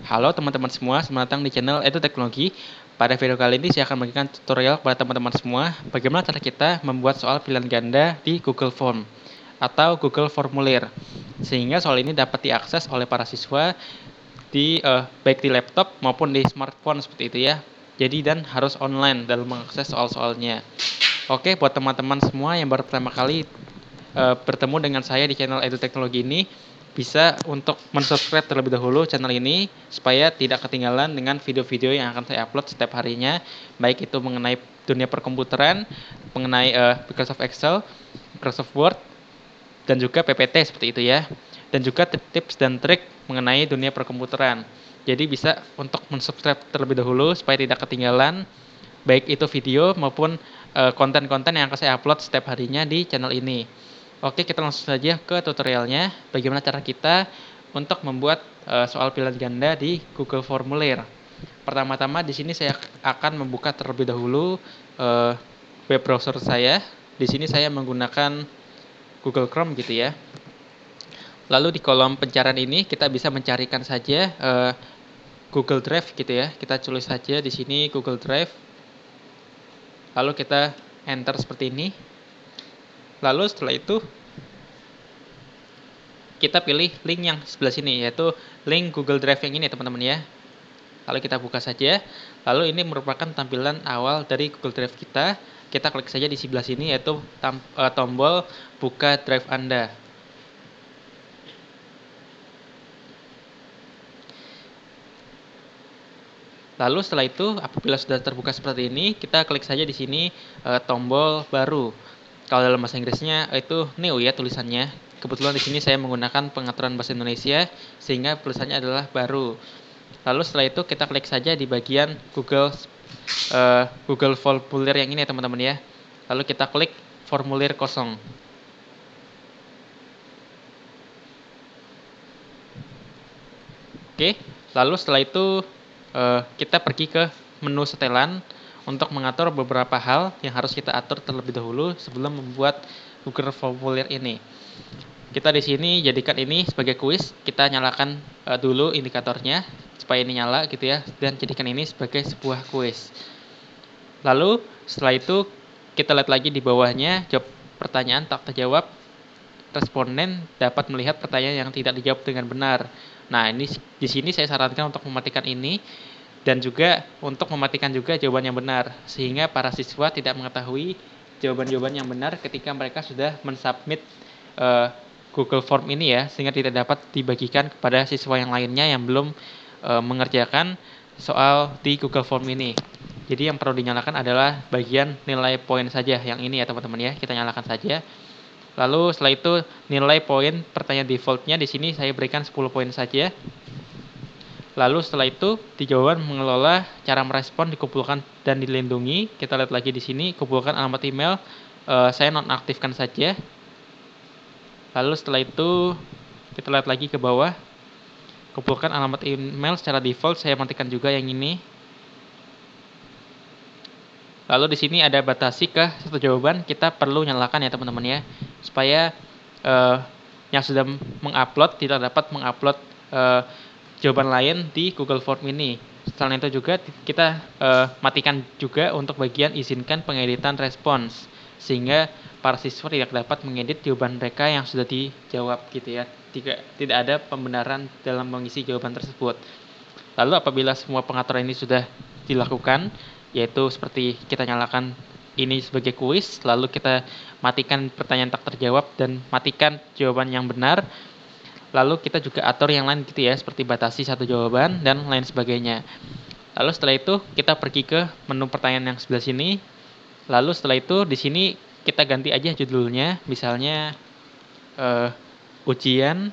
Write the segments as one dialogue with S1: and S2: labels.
S1: Halo teman-teman semua, selamat datang di channel Edu Teknologi. Pada video kali ini saya akan memberikan tutorial kepada teman-teman semua bagaimana cara kita membuat soal pilihan ganda di Google Form atau Google Formulir, sehingga soal ini dapat diakses oleh para siswa di baik di laptop maupun di smartphone seperti itu ya. Jadi dan harus online dalam mengakses soal-soalnya. Oke, buat teman-teman semua yang baru pertama kali bertemu dengan saya di channel Edu Teknologi ini, bisa untuk mensubscribe terlebih dahulu channel ini supaya tidak ketinggalan dengan video-video yang akan saya upload setiap harinya, baik itu mengenai dunia perkomputeran, mengenai Microsoft Excel, Microsoft Word, dan juga PPT seperti itu ya, dan juga tips dan trik mengenai dunia perkomputeran. Jadi bisa untuk mensubscribe terlebih dahulu supaya tidak ketinggalan baik itu video maupun konten-konten yang akan saya upload setiap harinya di channel ini. Oke, kita langsung saja ke tutorialnya. Bagaimana cara kita untuk membuat soal pilihan ganda di Google Formulir. Pertama-tama di sini saya akan membuka terlebih dahulu web browser saya. Di sini saya menggunakan Google Chrome gitu ya. Lalu di kolom pencarian ini kita bisa mencarikan saja Google Drive gitu ya. Kita tulis saja di sini Google Drive. Lalu kita enter seperti ini. Lalu setelah itu kita pilih link yang sebelah sini, yaitu link Google Drive yang ini teman-teman ya. Lalu kita buka saja. Lalu ini merupakan tampilan awal dari Google Drive kita. Kita klik saja di sebelah sini, yaitu tombol buka drive Anda. Lalu setelah itu, apabila sudah terbuka seperti ini, kita klik saja di sini tombol baru. Kalau dalam bahasa Inggrisnya itu new ya tulisannya. Kebetulan di sini saya menggunakan pengaturan bahasa Indonesia sehingga tulisannya adalah baru. Lalu setelah itu kita klik saja di bagian Google Formulir yang ini ya teman-teman ya. Lalu kita klik formulir kosong. Oke, lalu setelah itu kita pergi ke menu setelan untuk mengatur beberapa hal yang harus kita atur terlebih dahulu sebelum membuat Google Formulir ini. Kita di sini jadikan ini sebagai kuis. Kita nyalakan dulu indikatornya supaya ini nyala gitu ya, dan jadikan ini sebagai sebuah kuis. Lalu setelah itu kita lihat lagi di bawahnya jawab pertanyaan tak terjawab. Responden dapat melihat pertanyaan yang tidak dijawab dengan benar. Nah, ini di sini saya sarankan untuk mematikan ini dan juga untuk mematikan juga jawaban yang benar sehingga para siswa tidak mengetahui jawaban-jawaban yang benar ketika mereka sudah mensubmit Google Form ini ya, sehingga tidak dapat dibagikan kepada siswa yang lainnya yang belum mengerjakan soal di Google Form ini. Jadi yang perlu dinyalakan adalah bagian nilai poin saja yang ini ya teman-teman ya, kita nyalakan saja. Lalu setelah itu nilai poin pertanyaan defaultnya di sini saya berikan 10 poin saja. Lalu setelah itu di jawaban mengelola cara merespon dikumpulkan dan dilindungi. Kita lihat lagi di sini kumpulkan alamat email, saya nonaktifkan saja. Lalu setelah itu kita lihat lagi ke bawah. Kumpulkan alamat email secara default saya matikan juga yang ini. Lalu di sini ada batasi ke satu jawaban, kita perlu nyalakan ya teman-teman ya, supaya yang sudah mengupload tidak dapat mengupload jawaban lain di Google Form ini. Selain itu juga kita matikan juga untuk bagian izinkan pengeditan respons, sehingga para siswa tidak dapat mengedit jawaban mereka yang sudah dijawab gitu ya. Tidak ada pembenaran dalam mengisi jawaban tersebut. Lalu apabila semua pengaturan ini sudah dilakukan, yaitu seperti kita nyalakan ini sebagai kuis, lalu kita matikan pertanyaan tak terjawab dan matikan jawaban yang benar, lalu kita juga atur yang lain gitu ya, seperti batasi satu jawaban dan lain sebagainya. Lalu setelah itu kita pergi ke menu pertanyaan yang sebelah sini. Lalu setelah itu di sini kita ganti aja judulnya, misalnya ujian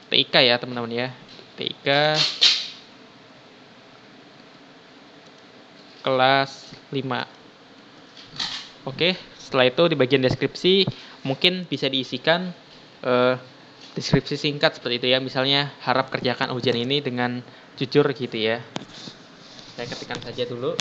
S1: TIK ya teman-teman ya, TIK kelas 5. Oke, setelah itu di bagian deskripsi mungkin bisa diisikan deskripsi singkat seperti itu ya. Misalnya harap kerjakan ujian ini dengan jujur gitu ya. Saya ketikkan saja dulu.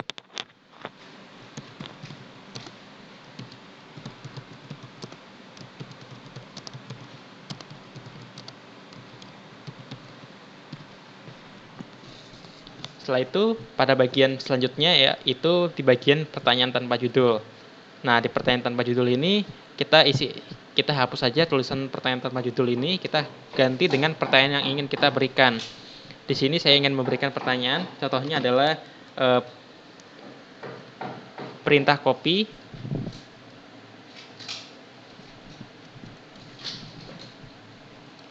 S1: setelah itu pada bagian selanjutnya ya itu di bagian pertanyaan tanpa judul. Nah, di pertanyaan tanpa judul ini kita hapus saja tulisan pertanyaan tanpa judul ini, kita ganti dengan pertanyaan yang ingin kita berikan. Di sini saya ingin memberikan pertanyaan, contohnya adalah perintah copy.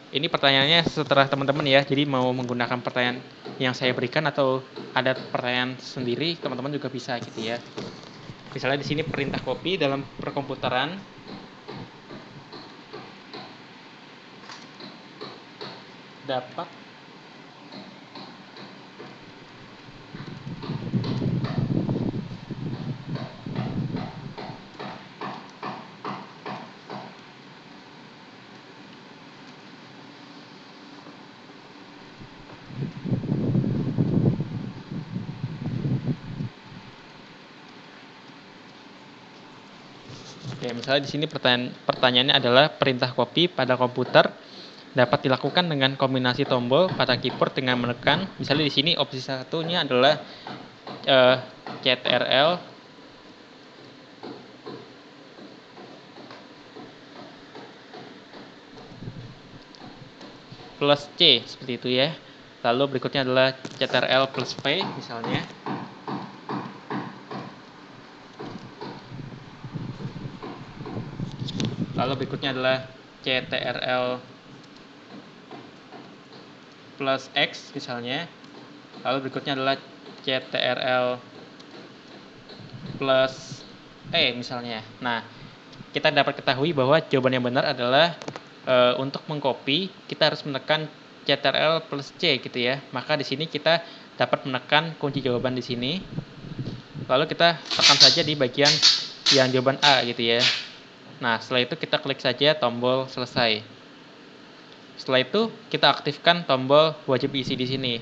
S1: Ini pertanyaannya setelah teman-teman ya, jadi mau menggunakan pertanyaan yang saya berikan atau ada pertanyaan sendiri, teman-teman juga bisa gitu ya. Misalnya di sini perintah copy dalam perkomputeran dapat Oke, misalnya di sini pertanyaannya adalah perintah copy pada komputer dapat dilakukan dengan kombinasi tombol pada keyboard dengan menekan. Misalnya di sini opsi satunya adalah CTRL plus C seperti itu ya. Lalu berikutnya adalah CTRL plus V misalnya. Lalu berikutnya adalah CTRL plus X misalnya. Lalu berikutnya adalah CTRL plus E misalnya. Nah, kita dapat ketahui bahwa jawaban yang benar adalah untuk mengcopy kita harus menekan CTRL plus C gitu ya. Maka di sini kita dapat menekan kunci jawaban di sini. Lalu kita tekan saja di bagian yang jawaban A gitu ya. Nah, setelah itu kita klik saja tombol selesai. Setelah itu kita aktifkan tombol wajib isi di sini.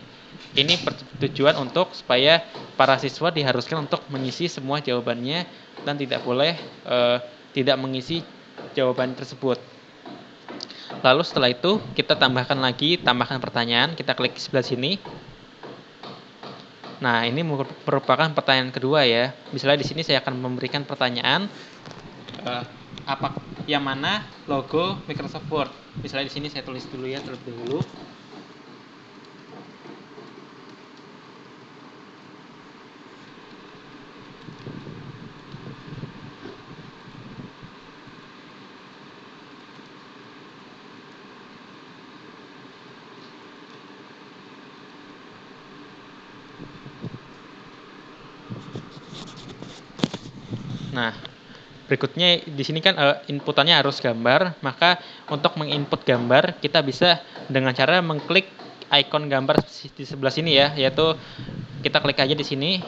S1: Ini bertujuan untuk supaya para siswa diharuskan untuk mengisi semua jawabannya dan tidak boleh tidak mengisi jawaban tersebut. Lalu setelah itu kita tambahkan pertanyaan, kita klik sebelah sini. Nah, ini merupakan pertanyaan kedua ya. Misalnya di sini saya akan memberikan pertanyaan yang mana logo Microsoft Word. Misalnya di sini saya tulis dulu ya terlebih dahulu. Nah, berikutnya di sini kan inputannya harus gambar, maka untuk menginput gambar kita bisa dengan cara mengklik icon gambar di sebelah sini ya, yaitu kita klik aja di sini.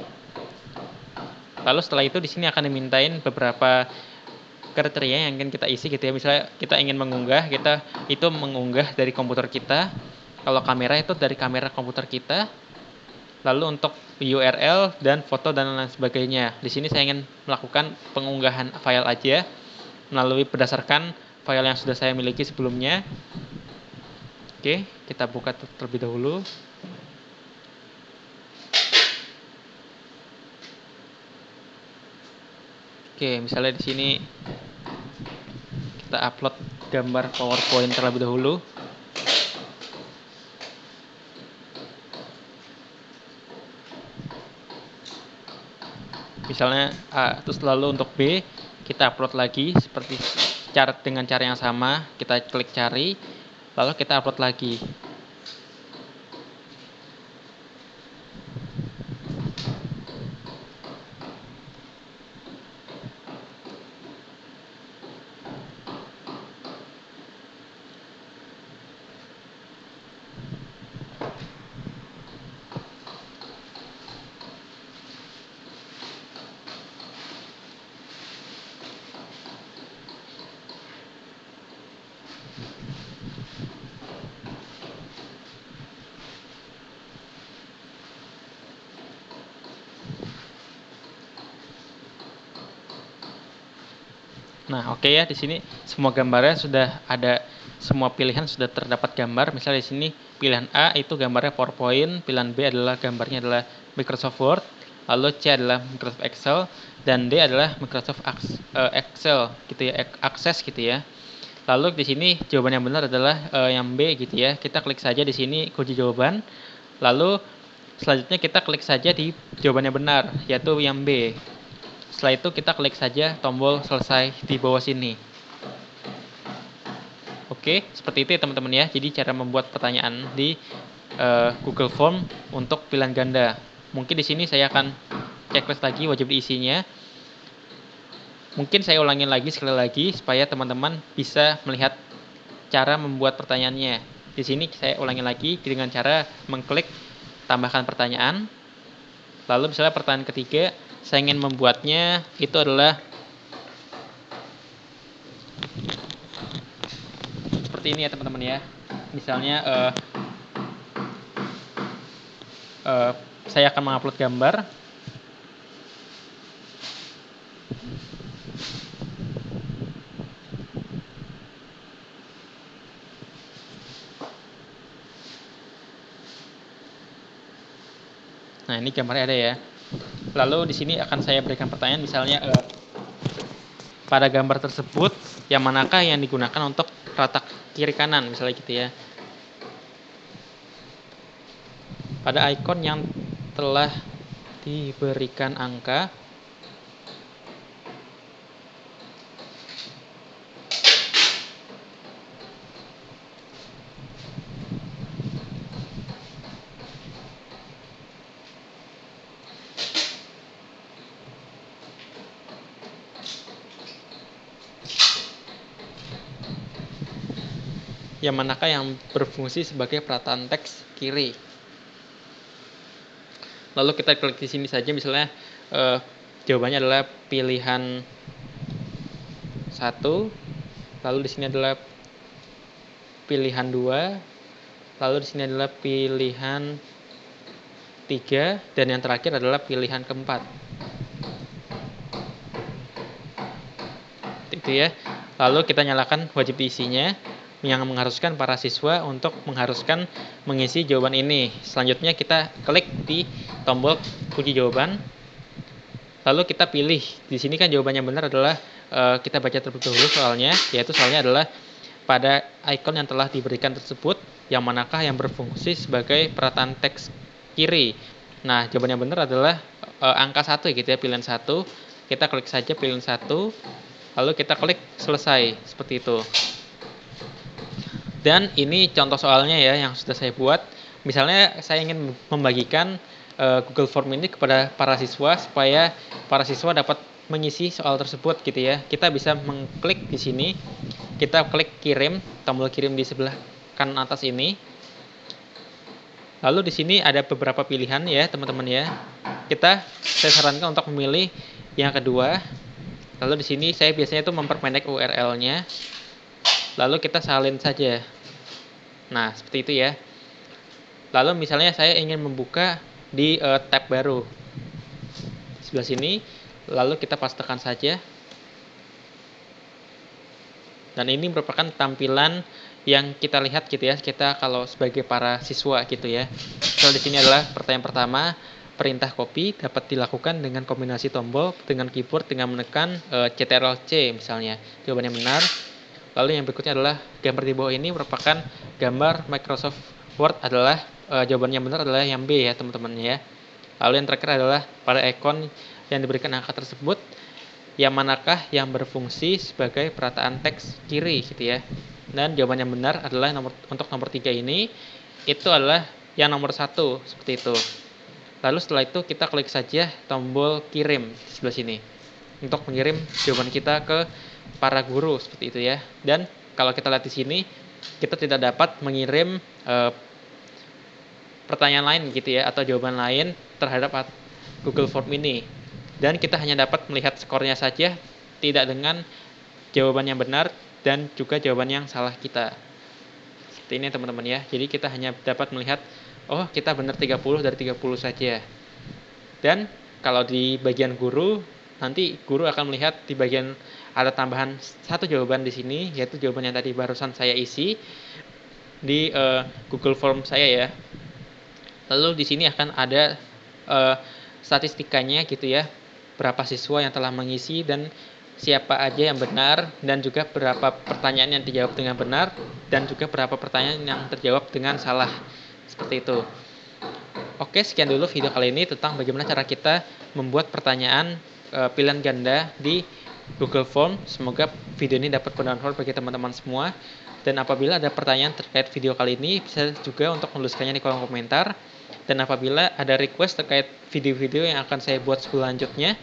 S1: Lalu setelah itu di sini akan dimintain beberapa kriteria yang ingin kita isi gitu ya. Misalnya kita ingin mengunggah, kita itu mengunggah dari komputer kita. Kalau kamera itu dari kamera komputer kita. Lalu untuk URL dan foto dan lain sebagainya. Di sini saya ingin melakukan pengunggahan file aja melalui berdasarkan file yang sudah saya miliki sebelumnya. Oke, kita buka terlebih dahulu. Oke, misalnya di sini kita upload gambar PowerPoint terlebih dahulu. Misalnya A, terus lalu untuk B kita upload lagi seperti dengan cara yang sama, kita klik cari, lalu kita upload lagi. Nah, oke ya, di sini semua gambarnya sudah ada semua pilihan sudah terdapat gambar. Misalnya di sini pilihan A itu gambarnya PowerPoint, pilihan B adalah gambarnya adalah Microsoft Word, lalu C adalah Microsoft Excel, dan D adalah Microsoft Excel gitu ya, Access gitu ya. Lalu di sini jawaban yang benar adalah yang B gitu ya. Kita klik saja di sini kunci jawaban. Lalu selanjutnya kita klik saja di jawaban yang benar, yaitu yang B. Setelah itu kita klik saja tombol selesai di bawah sini. Oke, seperti itu ya teman-teman ya. Jadi cara membuat pertanyaan di Google Form untuk pilihan ganda. Mungkin di sini saya akan checklist lagi wajib diisinya. Mungkin saya ulangin lagi sekali lagi supaya teman-teman bisa melihat cara membuat pertanyaannya. Di sini saya ulangin lagi dengan cara mengklik tambahkan pertanyaan. Lalu misalnya pertanyaan ketiga, saya ingin membuatnya itu adalah seperti ini ya teman-teman ya. Misalnya saya akan mengupload gambar. Nah, ini gambarnya ada ya. Lalu di sini akan saya berikan pertanyaan misalnya pada gambar tersebut yang manakah yang digunakan untuk rata kiri kanan misalnya gitu ya. Pada ikon yang telah diberikan angka yang manakah yang berfungsi sebagai perataan teks kiri. Lalu kita klik di sini saja misalnya jawabannya adalah pilihan 1, lalu di sini adalah pilihan 2, lalu di sini adalah pilihan 3, dan yang terakhir adalah pilihan keempat. Itu ya. Lalu kita nyalakan wajib diisinya yang mengharuskan para siswa untuk mengisi jawaban ini. Selanjutnya kita klik di tombol kunci jawaban. Lalu kita pilih. Di sini kan jawabannya benar adalah kita baca terlebih dahulu soalnya, yaitu soalnya adalah pada ikon yang telah diberikan tersebut yang manakah yang berfungsi sebagai perataan teks kiri. Nah, jawaban yang benar adalah angka 1 gitu ya, pilihan 1. Kita klik saja pilihan 1. Lalu kita klik selesai seperti itu. Dan ini contoh soalnya ya yang sudah saya buat. Misalnya saya ingin membagikan Google Form ini kepada para siswa supaya para siswa dapat mengisi soal tersebut gitu ya. Kita bisa mengklik di sini. Kita klik kirim, tombol kirim di sebelah kanan atas ini. Lalu di sini ada beberapa pilihan ya, teman-teman ya. Saya sarankan untuk memilih yang kedua. Lalu di sini saya biasanya itu memperpendek URL-nya. Lalu kita salin saja. Nah, seperti itu ya. Lalu misalnya saya ingin membuka di tab baru. Sebelah sini, lalu kita pastekan saja. Dan ini merupakan tampilan yang kita lihat gitu ya, kita kalau sebagai para siswa gitu ya. Kalau di sini adalah pertanyaan pertama, perintah copy dapat dilakukan dengan kombinasi tombol dengan keyboard dengan menekan Ctrl+C misalnya. Jawaban yang benar. Lalu yang berikutnya adalah gambar di bawah ini merupakan gambar Microsoft Word adalah jawaban yang benar adalah yang B ya teman-teman ya. Lalu yang terakhir adalah pada ikon yang diberikan angka tersebut yang manakah yang berfungsi sebagai perataan teks kiri gitu ya. Dan jawaban yang benar adalah untuk nomor 3 ini itu adalah yang nomor 1 seperti itu. Lalu setelah itu kita klik saja tombol kirim di sebelah sini untuk mengirim jawaban kita ke para guru seperti itu ya. Dan kalau kita lihat di sini kita tidak dapat mengirim pertanyaan lain gitu ya atau jawaban lain terhadap Google Form ini. Dan kita hanya dapat melihat skornya saja, tidak dengan jawaban yang benar dan juga jawaban yang salah kita. Seperti ini teman-teman ya. Jadi kita hanya dapat melihat oh kita benar 30 dari 30 saja. Dan kalau di bagian guru, nanti guru akan melihat di bagian ada tambahan satu jawaban di sini, yaitu jawaban yang tadi barusan saya isi di Google Form saya ya. Lalu di sini akan ada statistikanya gitu ya, berapa siswa yang telah mengisi dan siapa aja yang benar, dan juga berapa pertanyaan yang dijawab dengan benar, dan juga berapa pertanyaan yang terjawab dengan salah. Seperti itu. Oke, sekian dulu video kali ini tentang bagaimana cara kita membuat pertanyaan pilihan ganda di Google Form. Semoga video ini dapat bermanfaat bagi teman-teman semua. Dan apabila ada pertanyaan terkait video kali ini, bisa juga untuk menuliskannya di kolom komentar. Dan apabila ada request terkait video-video yang akan saya buat selanjutnya,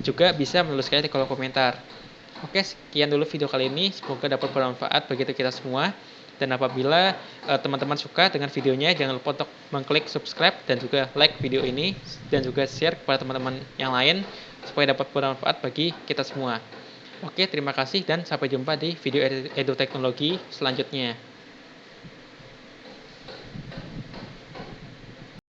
S1: juga bisa menuliskannya di kolom komentar. Oke, sekian dulu video kali ini. Semoga dapat bermanfaat bagi kita semua. Dan apabila teman-teman suka dengan videonya, jangan lupa untuk mengklik subscribe dan juga like video ini, dan juga share kepada teman-teman yang lain supaya dapat bermanfaat bagi kita semua. Oke, terima kasih dan sampai jumpa di video edu teknologi selanjutnya.